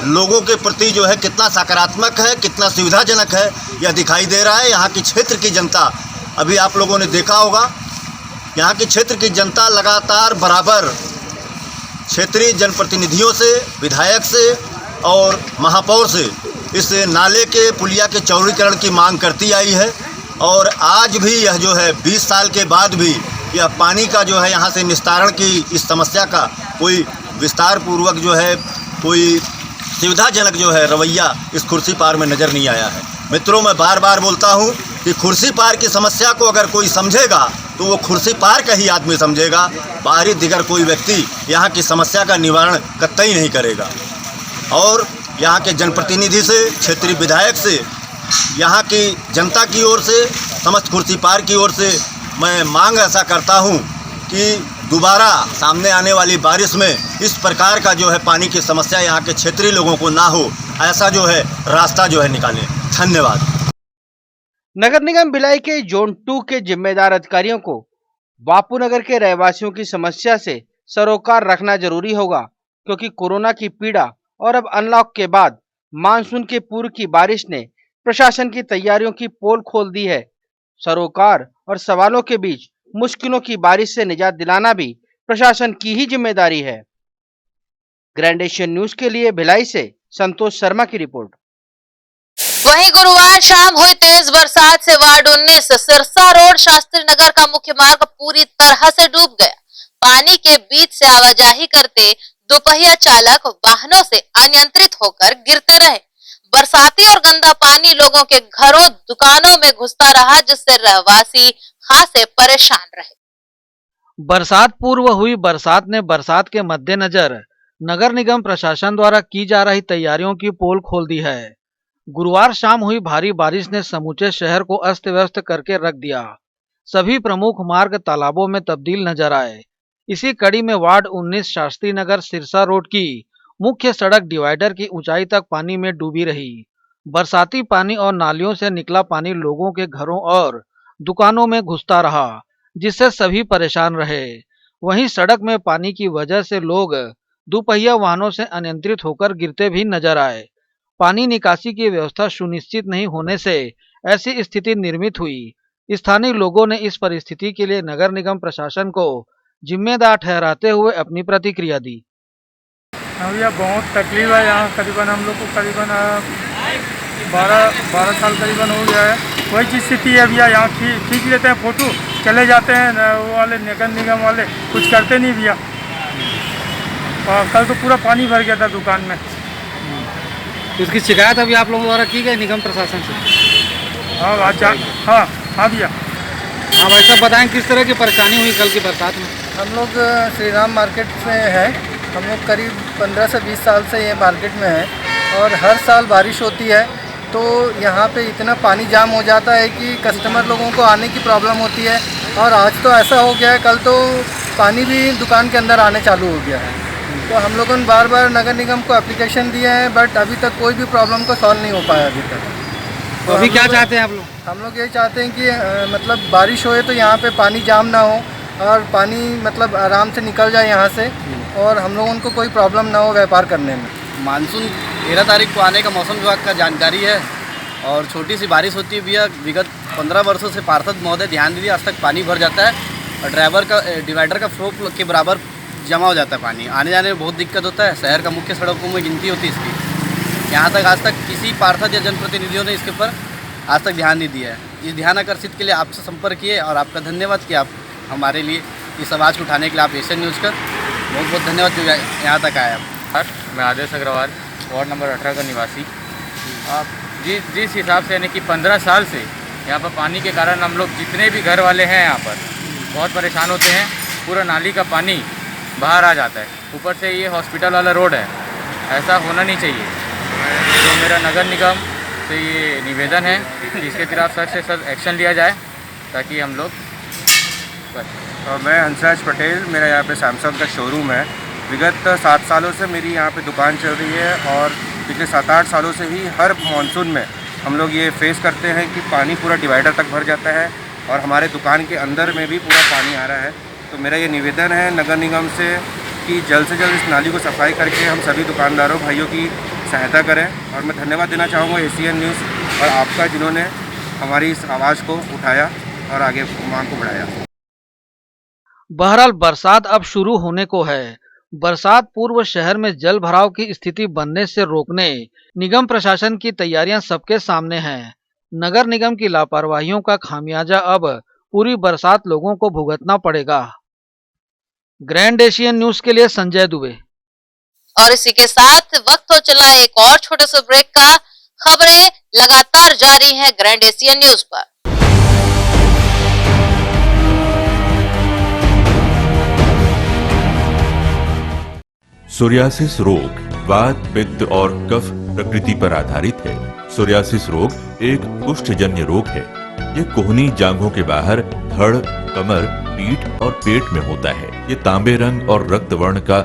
लोगों के प्रति जो है कितना सकारात्मक है, कितना सुविधाजनक है, यह दिखाई दे रहा है। यहाँ की क्षेत्र की जनता, अभी आप लोगों ने देखा होगा, यहाँ की क्षेत्र की जनता लगातार बराबर क्षेत्रीय जनप्रतिनिधियों से, विधायक से और महापौर से इस नाले के पुलिया के चौड़ीकरण की मांग करती आई है और आज भी यह जो है 20 साल के बाद भी यह पानी का जो है यहाँ से निस्तारण की इस समस्या का कोई विस्तार पूर्वक जो है कोई सुविधाजनक जो है रवैया इस खुर्सी पार में नज़र नहीं आया है। मित्रों, मैं बार बार बोलता हूँ कि खुर्सी पार की समस्या को अगर कोई समझेगा तो वो खुर्सी पार का ही आदमी समझेगा, बाहरी दिगर कोई व्यक्ति यहाँ की समस्या का निवारण कतई नहीं करेगा। और यहाँ के जनप्रतिनिधि से, क्षेत्रीय विधायक से, यहाँ की जनता की ओर से, समस्त खुर्सी पार की ओर से मैं मांग ऐसा करता हूँ कि दोबारा सामने आने वाली बारिश में इस प्रकार का जो है पानी की समस्या यहाँ के क्षेत्रीय लोगों को ना हो, ऐसा जो है रास्ता जो है निकालें। धन्यवाद। नगर निगम भिलाई के जोन 2 के जिम्मेदार अधिकारियों को बापू नगर के रहवासियों की समस्या से सरोकार रखना जरूरी होगा, क्योंकि कोरोना की पीड़ा और अब अनलॉक के बाद मानसून के पूर्व की बारिश ने प्रशासन की तैयारियों की पोल खोल दी है। सरोकार और सवालों के बीच मुश्किलों की बारिश से निजात दिलाना भी प्रशासन की ही जिम्मेदारी है। ग्रैंड एशियन न्यूज के लिए भिलाई से संतोष शर्मा की रिपोर्ट। वहीं गुरुवार शाम हुई तेज बरसात से वार्ड 19 सिरसा रोड शास्त्री नगर का मुख्य मार्ग पूरी तरह से डूब गया। पानी के बीच से आवाजाही करते दोपहिया चालक वाहनों से अनियंत्रित होकर गिरते रहे। बरसाती और गंदा पानी लोगों के घरों, दुकानों में घुसता रहा, जिससे रहवासी खासे परेशान रहे। बरसात पूर्व हुई बरसात ने बरसात के मद्देनजर नगर निगम प्रशासन द्वारा की जा रही तैयारियों की पोल खोल दी है। गुरुवार शाम हुई भारी बारिश ने समूचे शहर को अस्त व्यस्त करके रख दिया। सभी प्रमुख मार्ग तालाबों में तब्दील नजर आए। इसी कड़ी में वार्ड 19 शास्त्री नगर सिरसा रोड की मुख्य सड़क डिवाइडर की ऊंचाई तक पानी में डूबी रही। बरसाती पानी और नालियों से निकला पानी लोगों के घरों और दुकानों में घुसता रहा, जिससे सभी परेशान रहे। वहीं सड़क में पानी की वजह से लोग दोपहिया वाहनों से अनियंत्रित होकर गिरते भी नजर आए। पानी निकासी की व्यवस्था सुनिश्चित नहीं होने से ऐसी स्थिति निर्मित हुई। स्थानीय लोगों ने इस परिस्थिति के लिए नगर निगम प्रशासन को जिम्मेदार ठहराते हुए अपनी प्रतिक्रिया दी। भैया बहुत तकलीफ है यहाँ, करीबन हम लोग को करीबन 12 साल करीबन हो गया है। वही चीज़ स्थिति है भैया, यहाँ खींच लेते हैं फोटो, चले जाते हैं, वो वाले नगर निगम वाले कुछ करते नहीं भैया। कल तो पूरा पानी भर गया था दुकान में। इसकी शिकायत अभी आप लोगों द्वारा की गई निगम प्रशासन से? हाँ भैया। हाँ भाई साहब, बताएं किस तरह की परेशानी हुई कल की बरसात में? हम लोग श्री राम मार्केट में है, हम लोग करीब 15 से 20 साल से ये मार्केट में है और हर साल बारिश होती है तो यहाँ पे इतना पानी जाम हो जाता है कि कस्टमर लोगों को आने की प्रॉब्लम होती है। और आज तो ऐसा हो गया है, कल तो पानी भी दुकान के अंदर आने चालू हो गया है। तो हम लोगों ने बार बार नगर निगम को एप्लीकेशन दिए हैं, बट अभी तक कोई भी प्रॉब्लम को सॉल्व नहीं हो पाया अभी तक। तो अभी क्या चाहते हैं आप लोग? हम लोग यही चाहते हैं कि मतलब बारिश होए तो यहाँ पे पानी जाम ना हो और पानी मतलब आराम से निकल जाए यहाँ से और हम लोगों को कोई प्रॉब्लम ना हो व्यापार करने में। मानसून 13 तारीख को आने का मौसम विभाग का जानकारी है और छोटी सी बारिश होती है भैया। विगत 15 वर्षों से पार्षद महोदय ध्यान दीजिए, आज तक पानी भर जाता है और डिवाइडर का फ्लो के बराबर जमा हो जाता है पानी। आने जाने में बहुत दिक्कत होता है। शहर का मुख्य सड़कों में गिनती होती है इसकी। यहाँ तक आज तक किसी पार्षद या जनप्रतिनिधियों ने इसके ऊपर आज तक ध्यान नहीं दिया है। इस ध्यान आकर्षित के लिए आपसे संपर्क किए और आपका धन्यवाद कि आप हमारे लिए इस आवाज़ को उठाने के लिए आप एशियन न्यूज़ का बहुत बहुत धन्यवाद जो यहाँ तक आए आप। मैं आदेश अग्रवाल, वार्ड नंबर 18 का निवासी। आप जिस हिसाब से यानी कि 15 साल से यहाँ पर पानी के कारण हम लोग जितने भी घर वाले हैं यहाँ पर बहुत परेशान होते हैं। पूरा नाली का पानी बाहर आ जाता है। ऊपर से ये हॉस्पिटल वाला रोड है, ऐसा होना नहीं चाहिए। तो मेरा नगर निगम से ये निवेदन है कि इसके खिलाफ सख्त से सख्त एक्शन लिया जाए ताकि हम लोग मैं हंसराज पटेल, मेरा यहाँ पे सैमसंग का शोरूम है। विगत 7 सालों से मेरी यहाँ पे दुकान चल रही है और पिछले 7-8 सालों से ही हर मानसून में हम लोग ये फेस करते हैं कि पानी पूरा डिवाइडर तक भर जाता है और हमारे दुकान के अंदर में भी पूरा पानी आ रहा है। तो मेरा ये निवेदन है नगर निगम से कि जल्द से जल्द इस नाली को सफाई करके हम सभी दुकानदारों भाइयों की सहायता करें। और मैं धन्यवाद देना चाहूँगा एशियन न्यूज़ और आपका, जिन्होंने हमारी इस आवाज़ को उठाया और आगे मांग को बढ़ाया। बहरहाल बरसात अब शुरू होने को है। बरसात पूर्व शहर में जल भराव की स्थिति बनने से रोकने निगम प्रशासन की तैयारियां सबके सामने हैं। नगर निगम की लापरवाहियों का खामियाजा अब पूरी बरसात लोगों को भुगतना पड़ेगा। ग्रैंड एशियन न्यूज के लिए संजय दुबे। और इसी के साथ वक्त हो चला एक और छोटे से ब्रेक का। खबरें लगातार जारी हैं ग्रैंड एशियन न्यूज पर। सोरियासिस रोग वात, पित्त और कफ प्रकृति पर आधारित है। सोरियासिस रोग एक कुष्ठजन्य रोग है। ये कोहनी जांघों के बाहर धड़, कमर, पीठ और पेट में होता है। ये तांबे रंग और रक्त वर्ण का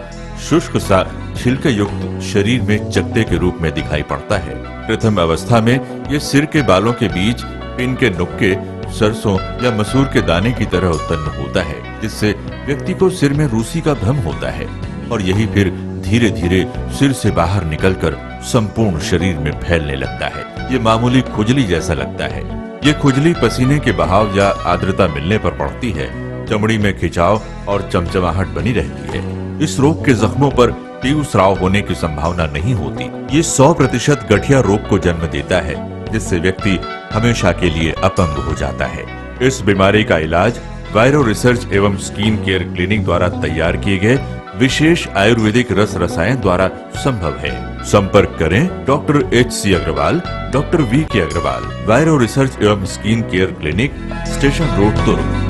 शुष्क सा छिलके युक्त शरीर में चकत्ते के रूप में दिखाई पड़ता है। प्रथम अवस्था में ये सिर के बालों के बीच पिन के नुक्के, सरसों या मसूर के दाने की तरह उत्पन्न होता है, जिससे व्यक्ति को सिर में रूसी का भ्रम होता है और यही फिर धीरे धीरे सिर से बाहर निकलकर संपूर्ण शरीर में फैलने लगता है। ये मामूली खुजली जैसा लगता है। ये खुजली पसीने के बहाव या आर्द्रता मिलने पर पड़ती है। चमड़ी में खिंचाव और चमचमाहट बनी रहती है। इस रोग के जख्मों पर तीव्र स्राव होने की संभावना नहीं होती। ये 100% गठिया रोग को जन्म देता है, जिससे व्यक्ति हमेशा के लिए अपंग हो जाता है। इस बीमारी का इलाज वायरो रिसर्च एवं स्किन केयर क्लिनिक द्वारा तैयार किए गए विशेष आयुर्वेदिक रस रसायन द्वारा संभव है। संपर्क करें doctor HC Agrawal, doctor VK Agrawal, वायरो रिसर्च एवं skin care clinic, station road, Durg.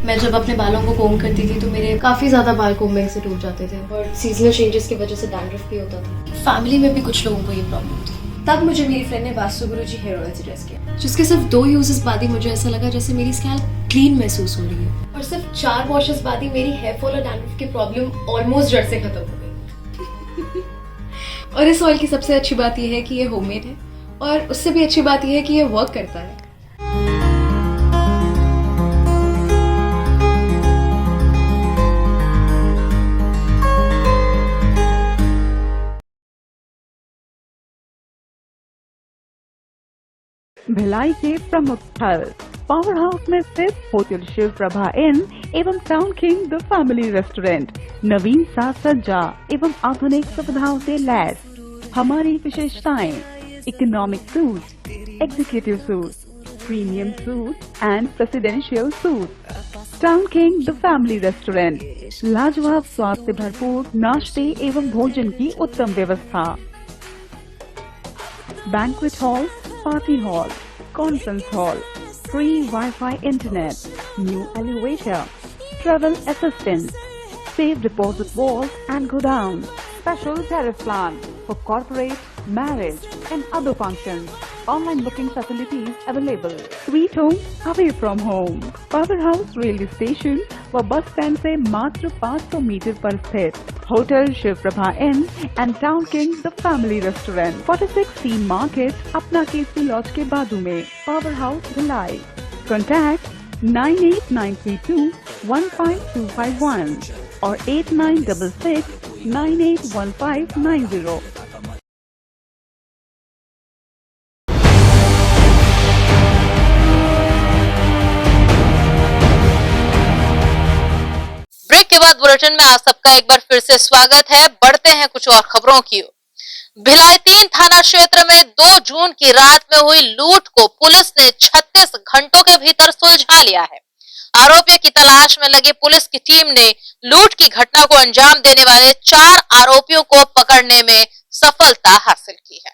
मैं जब अपने बालों को कोम करती थी तो मेरे काफ़ी ज़्यादा बाल कोम्बिंग से टूट जाते थे और सीजनल चेंजेस की वजह से डैंड्रफ भी होता था। फैमिली में भी कुछ लोगों को ये प्रॉब्लम थी। तब मुझे मेरी फ्रेंड ने वास्तु गुरुजी हेयर ऑयल सजेस्ट किया, जिसके सिर्फ 2 यूजेस बाद ही मुझे ऐसा लगा जैसे मेरी स्कैल्प क्लीन महसूस हो रही है और सिर्फ 4 वॉशेस बाद ही मेरी हेयर फॉल और डैंड्रफ की प्रॉब्लम ऑलमोस्ट जड़ से खत्म हो गई। और इस ऑयल की सबसे अच्छी बात यह है कि ये होममेड है और उससे भी अच्छी बात यह है कि ये वर्क करता है। भिलाई के प्रमुख स्थल पावर हाउस में स्थित होटल शिव प्रभा इन एवं town king the family restaurant नवीन साज सज्जा एवं आधुनिक सुविधाओं से लैस। हमारी विशेषताएं economic suite, executive suite, premium suite and presidential suite. Town king the family restaurant, लाजवाब स्वाद से भरपूर नाश्ते एवं भोजन की उत्तम व्यवस्था। Banquet hall, party hall, conference hall, free Wi-Fi internet, new elevator, travel assistance, safe deposit vault and godown, special tariff plan for corporate, marriage and other functions. online booking facilities available. Sweet home away from home. Powerhouse Railway Station व bus stand से मात्र 500 metre पर स्थित hotel Shiv Prabha inn and town king the family restaurant 46 C market अपना Kesari laws के बाजू में power house Bhilai. Contact 9892215251 और 8966981590. ब्रेक के बाद बुलेटिन में आप सबका एक बार फिर से स्वागत है. बढ़ते हैं कुछ और खबरों की ओर. भिलाई 3 थाना क्षेत्र में 2 जून की रात में हुई लूट को पुलिस ने 36 घंटों के भीतर सुलझा लिया है. आरोपियों की तलाश में लगी पुलिस की टीम ने लूट की घटना को अंजाम देने वाले 4 आरोपियों को पकड़ने में सफलता हासिल की है.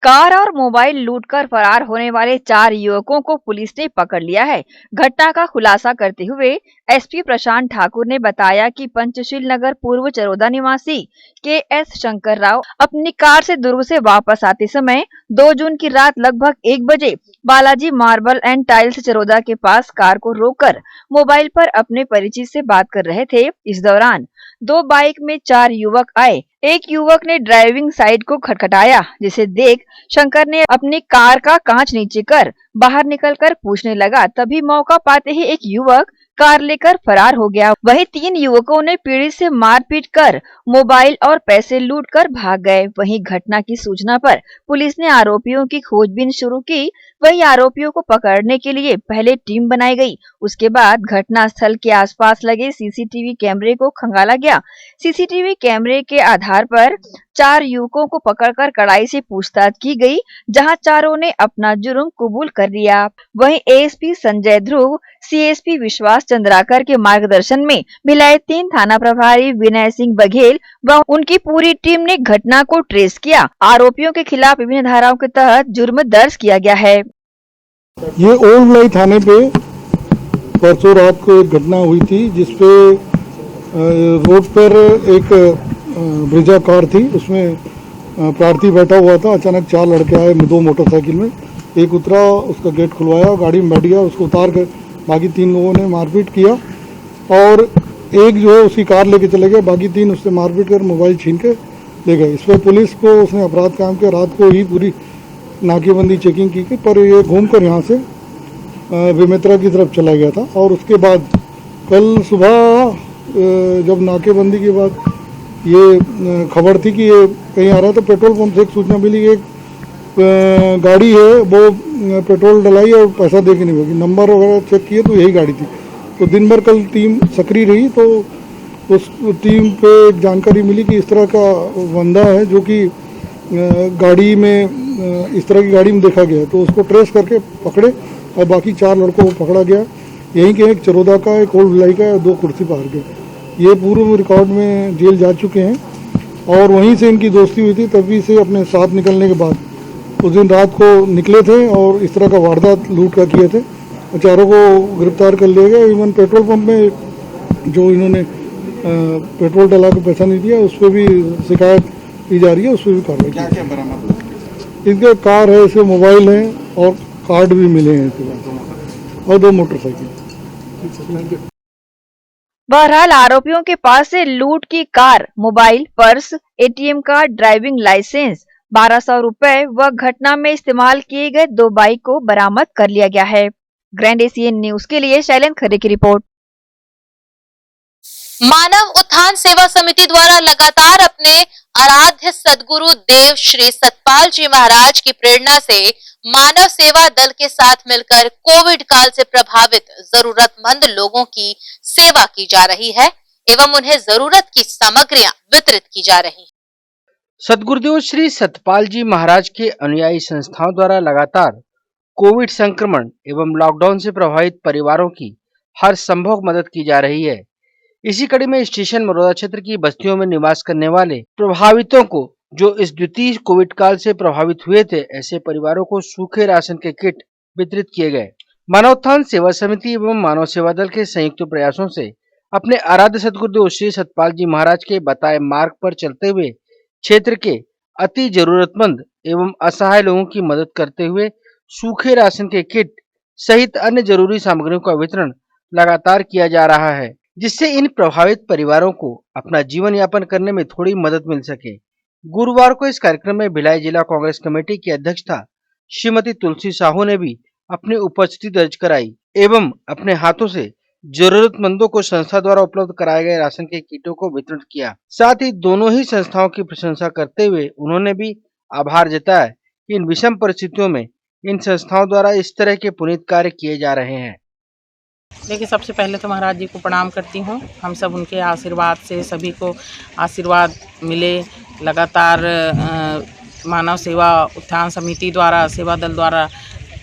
कार और मोबाइल लूटकर फरार होने वाले 4 युवकों को पुलिस ने पकड़ लिया है. घटना का खुलासा करते हुए एसपी प्रशांत ठाकुर ने बताया कि पंचशील नगर पूर्व चरोदा निवासी के.एस. शंकर राव अपनी कार से दुर्ग से वापस आते समय 2 जून की रात लगभग 1 बजे Balaji marble and tiles Charoda के पास कार को रोककर मोबाइल पर अपने परिचित से बात कर रहे थे. इस दौरान 2 बाइक में 4 युवक आए. एक युवक ने ड्राइविंग साइड को खटखटाया, जिसे देख शंकर ने अपनी कार का कांच नीचे कर बाहर निकलकर पूछने लगा. तभी मौका पाते ही एक युवक कार लेकर फरार हो गया. वहीं 3 युवकों ने पीड़ित से मारपीट कर मोबाइल और पैसे लूटकर भाग गए. वहीं घटना की सूचना पर पुलिस ने आरोपियों की खोजबीन शुरू की. वहीं आरोपियों को पकड़ने के लिए पहले टीम बनाई गई. उसके बाद घटना स्थल के आसपास लगे सीसीटीवी कैमरे को खंगाला गया. सीसीटीवी कैमरे के आधार पर 4 युवकों को पकड़कर कड़ाई से पूछताछ की गई, जहां चारों ने अपना जुर्म कबूल कर लिया. वहीं एएसपी संजय ध्रुव, सीएसपी विश्वास चंद्राकर के मार्गदर्शन में भिलाई 3 थाना प्रभारी विनय सिंह बघेल व उनकी पूरी टीम ने घटना को ट्रेस किया. आरोपियों के खिलाफ विभिन्न धाराओं के तहत जुर्म दर्ज किया गया है. ये ओल्ड भिलाई थाने पे परसों रात को एक घटना हुई थी, जिसपे रोड पर एक ब्रिजा कार थी, उसमें प्रार्थी बैठा हुआ था. अचानक 4 लड़के आए 2 मोटरसाइकिल में. एक उतरा, उसका गेट खुलवाया, गाड़ी में बैठ गया, उसको उतार कर बाकी 3 लोगों ने मारपीट किया और एक जो है उसकी कार लेके चले गए. बाकी 3 उससे मारपीट कर मोबाइल छीन के ले गए. इस पर पुलिस को उसने अपराध काम किया. रात को ही पूरी नाकेबंदी चेकिंग की, पर ये घूमकर यहाँ से विमित्रा की तरफ चला गया था. और उसके बाद कल सुबह जब नाकेबंदी के बाद ये खबर थी कि ये कहीं आ रहा था, पेट्रोल पंप से एक सूचना मिली. एक गाड़ी है, वो पेट्रोल डलाई और पैसा दे के नहीं होगी. नंबर वगैरह चेक किए तो यही गाड़ी थी. तो दिन भर कल टीम सक्रिय रही, तो उस टीम पे एक जानकारी मिली कि इस तरह का बंदा है जो कि गाड़ी में इस तरह की गाड़ी में देखा गया. तो उसको ट्रेस करके पकड़े और बाकी 4 लड़कों को पकड़ा गया. यहीं के एक चरोदा का, एक ओल्ड भिलाई का, 2 कुर्सी पार के. ये पूर्व रिकॉर्ड में जेल जा चुके हैं और वहीं से इनकी दोस्ती हुई थी. तभी से अपने साथ निकलने के बाद उस दिन रात को निकले थे और इस तरह का वारदात लूट का किए थे. चारों को गिरफ्तार कर लिया गया. इवन पेट्रोल पंप में जो इन्होंने पेट्रोल डला के पैसा नहीं दिया, उस पर भी शिकायत की जा रही है. उस पर भी कार्रवाई की. इनके कार है, इसके मोबाइल है और कार्ड भी मिले हैं इसके पास और 2 मोटरसाइकिल. बहरहाल आरोपियों के पास से लूट की car, mobile, purse, ATM card, driving licence, 1200 रुपए व घटना में इस्तेमाल किए गए 2 बाइक को बरामद कर लिया गया है. ग्रैंड एशियन न्यूज के लिए शैलेंद्र खरे की रिपोर्ट. मानव उत्थान सेवा समिति द्वारा लगातार अपने आराध्य सदगुरु देव श्री सतपाल जी महाराज की प्रेरणा से मानव सेवा दल के साथ मिलकर कोविड काल से प्रभावित जरूरतमंद लोगों की सेवा की जा रही है एवं उन्हें जरूरत की सामग्रियां वितरित की जा रही हैं. सदगुरुदेव श्री सतपाल जी महाराज के अनुयायी संस्थाओं द्वारा लगातार कोविड संक्रमण एवं लॉकडाउन से प्रभावित परिवारों की हर संभव मदद की जा रही है. इसी कड़ी में स्टेशन मरोदा क्षेत्र की बस्तियों में निवास करने वाले प्रभावितों को, जो इस द्वितीय कोविड काल से प्रभावित हुए थे, ऐसे परिवारों को सूखे राशन के किट वितरित किए गए. मानवोत्थान सेवा समिति एवं मानव सेवा दल के संयुक्त प्रयासों से अपने आराध्य सदगुरुदेव श्री सतपाल जी महाराज के बताए मार्ग पर चलते हुए क्षेत्र के अति जरूरतमंद एवं असहाय लोगों की मदद करते हुए सूखे राशन के किट सहित अन्य जरूरी सामग्रियों का वितरण लगातार किया जा रहा है, जिससे इन प्रभावित परिवारों को अपना जीवन यापन करने में थोड़ी मदद मिल सके। गुरुवार को इस कार्यक्रम में भिलाई जिला कांग्रेस कमेटी की अध्यक्षता श्रीमती तुलसी साहू ने भी अपनी उपस्थिति दर्ज कराई एवं अपने हाथों से जरूरतमंदों को संस्था द्वारा उपलब्ध कराए गए राशन के किटों को वितरण किया। साथ ही दोनों ही संस्थाओं की प्रशंसा करते हुए उन्होंने भी आभार जताया कि इन विषम परिस्थितियों में इन संस्थाओं द्वारा इस तरह के पुनीत कार्य किए जा रहे हैं। देखिए, सबसे पहले तो महाराज जी को प्रणाम करती हूँ। हम सब उनके आशीर्वाद से सभी को आशीर्वाद मिले। लगातार मानव सेवा उत्थान समिति द्वारा, सेवा दल द्वारा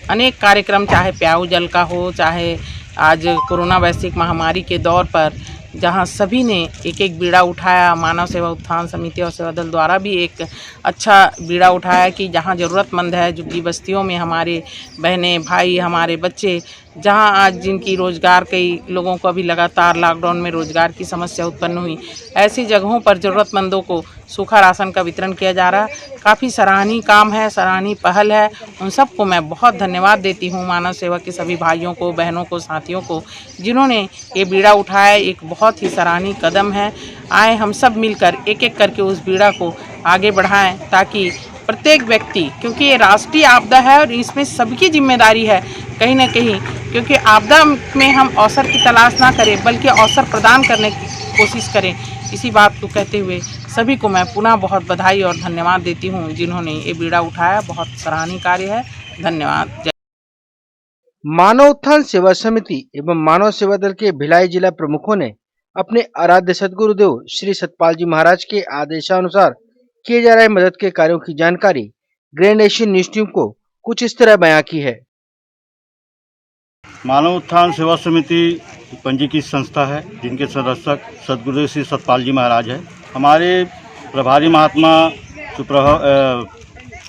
अनेक कार्यक्रम, चाहे प्याऊ जल का हो, चाहे आज कोरोना वैश्विक महामारी के दौर पर जहां सभी ने एक एक बीड़ा उठाया, मानव सेवा उत्थान समिति और सेवा दल द्वारा भी एक अच्छा बीड़ा उठाया कि जहां ज़रूरतमंद है, झुग्गी बस्तियों में हमारे बहनें भाई, हमारे बच्चे, जहां आज जिनकी रोज़गार, कई लोगों को अभी लगातार लॉकडाउन में रोज़गार की समस्या उत्पन्न हुई, ऐसी जगहों पर ज़रूरतमंदों को सूखा राशन का वितरण किया जा रहा है। काफ़ी सराहनीय काम है, सराहनीय पहल है। उन सबको मैं बहुत धन्यवाद देती हूँ, मानव सेवा के सभी भाइयों को, बहनों को, साथियों को, जिन्होंने ये बीड़ा उठाया। एक बहुत ही सराहनीय कदम है। आए हम सब मिलकर एक एक करके उस बीड़ा को आगे बढ़ाएं, ताकि प्रत्येक व्यक्ति, क्योंकि ये राष्ट्रीय आपदा है और इसमें सबकी जिम्मेदारी है कहीं ना कहीं, क्योंकि आपदा में हम अवसर की तलाश ना करें बल्कि अवसर प्रदान करने की कोशिश करें। इसी बात को कहते हुए सभी को मैं पुनः बहुत बधाई और धन्यवाद देती हूँ जिन्होंने ये बीड़ा उठाया। बहुत सराहनीय कार्य है। धन्यवाद। मानव उत्थान सेवा समिति एवं मानव सेवा दल के भिलाई जिला प्रमुखों ने अपने आराध्य सदगुरुदेव श्री सतपाल जी महाराज के आदेशानुसार किए जा रहे मदद के कार्यों की जानकारी ग्रैंड एशियन न्यूज टीम को कुछ इस तरह बयां की है। मानव उत्थान सेवा समिति पंजीकृत संस्था है, जिनके संरक्षक सदगुरुदेव श्री सतपाल जी महाराज है। हमारे प्रभारी महात्मा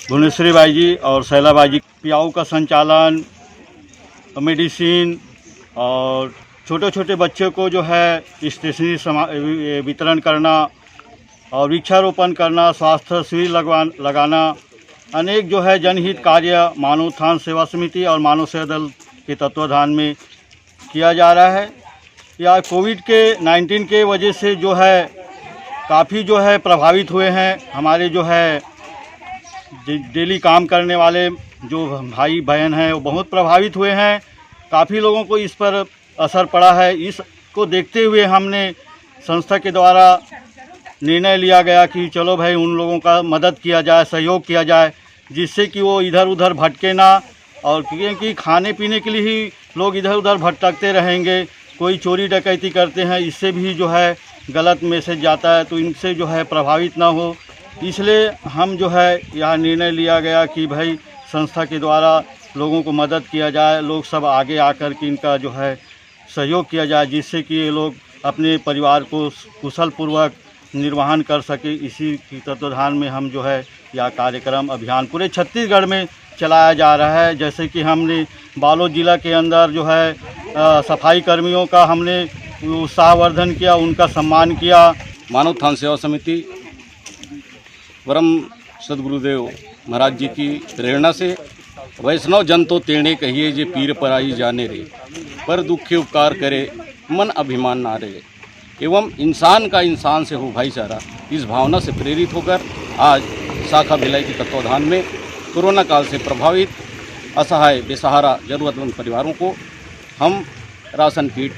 भुवनेश्वरी बाई जी और शैला बाई जी पियाऊ का संचालन, मेडिसिन और छोटे छोटे बच्चों को जो है स्टेशनरी वितरण करना और वृक्षारोपण करना, स्वास्थ्य शिविर लगाना, अनेक जो है जनहित कार्य मानव उत्थान सेवा समिति और मानव सेवा दल के तत्वाधान में किया जा रहा है। या कोविड के 19 के वजह से जो है काफ़ी जो है प्रभावित हुए हैं हमारे जो है डेली काम करने वाले जो भाई बहन हैं, वो बहुत प्रभावित हुए हैं। काफ़ी लोगों को इस पर असर पड़ा है। इसको देखते हुए हमने संस्था के द्वारा निर्णय लिया गया कि चलो भाई उन लोगों का मदद किया जाए, सहयोग किया जाए, जिससे कि वो इधर उधर भटके ना। और क्योंकि खाने पीने के लिए ही लोग इधर उधर भटकते रहेंगे, कोई चोरी डकैती करते हैं, इससे भी जो है गलत मैसेज जाता है, तो इनसे जो है प्रभावित ना हो, इसलिए हम जो है यहाँ निर्णय लिया गया कि भाई संस्था के द्वारा लोगों को मदद किया जाए, लोग सब आगे आकर के इनका जो है सहयोग किया जाए, जिससे कि ये लोग अपने परिवार को कुशल पूर्वक निर्वहन कर सके। इसी की तत्वाधान में हम जो है यह कार्यक्रम अभियान पूरे छत्तीसगढ़ में चलाया जा रहा है। जैसे कि हमने बालोद जिला के अंदर जो है सफाई कर्मियों का हमने उत्साहवर्धन किया, उनका सम्मान किया। मानव उत्थान सेवा समिति परम सदगुरुदेव महाराज जी की प्रेरणा से वैष्णव जन तो तेणे कहिए जे पीर पराई जाने रे, पर दुखे उपकार करे मन अभिमान ना रे, एवं इंसान का इंसान से हो भाईचारा, इस भावना से प्रेरित होकर आज शाखा भिलाई के तत्वाधान में कोरोना काल से प्रभावित असहाय बेसहारा जरूरतमंद परिवारों को हम राशन किट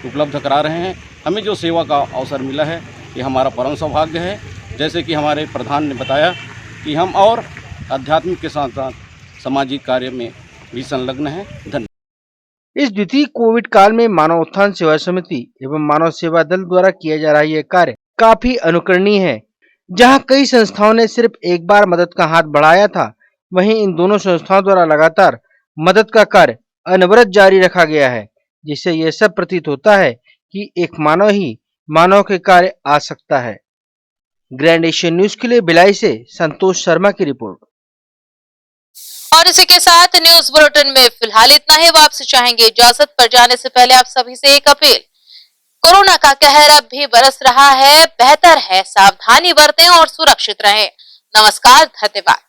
उपलब्ध करा रहे हैं। हमें जो सेवा का अवसर मिला है ये हमारा परम सौभाग्य है। जैसे कि हमारे प्रधान ने बताया कि हम और आध्यात्मिक के साथ साथ सामाजिक कार्य में भी संलग्न हैं। धन्यवाद। इस द्वितीय कोविड काल में मानव उत्थान सेवा समिति एवं मानव सेवा दल द्वारा किया जा रहा यह कार्य काफी अनुकरणीय है। जहां कई संस्थाओं ने सिर्फ एक बार मदद का हाथ बढ़ाया था, वहीं इन दोनों संस्थाओं द्वारा लगातार मदद का कार्य अनवरत जारी रखा गया है, जिससे यह सब प्रतीत होता है कि एक मानव ही मानव के कार्य आ सकता है। ग्रैंड एशियन न्यूज के लिए भिलाई से संतोष शर्मा की रिपोर्ट। और इसी के साथ न्यूज बुलेटिन में फिलहाल इतना ही। वो आपसे चाहेंगे इजाजत पर जाने से पहले आप सभी से एक अपील। कोरोना का कहर अब भी बरस रहा है, बेहतर है सावधानी बरतें और सुरक्षित रहें। नमस्कार, धन्यवाद।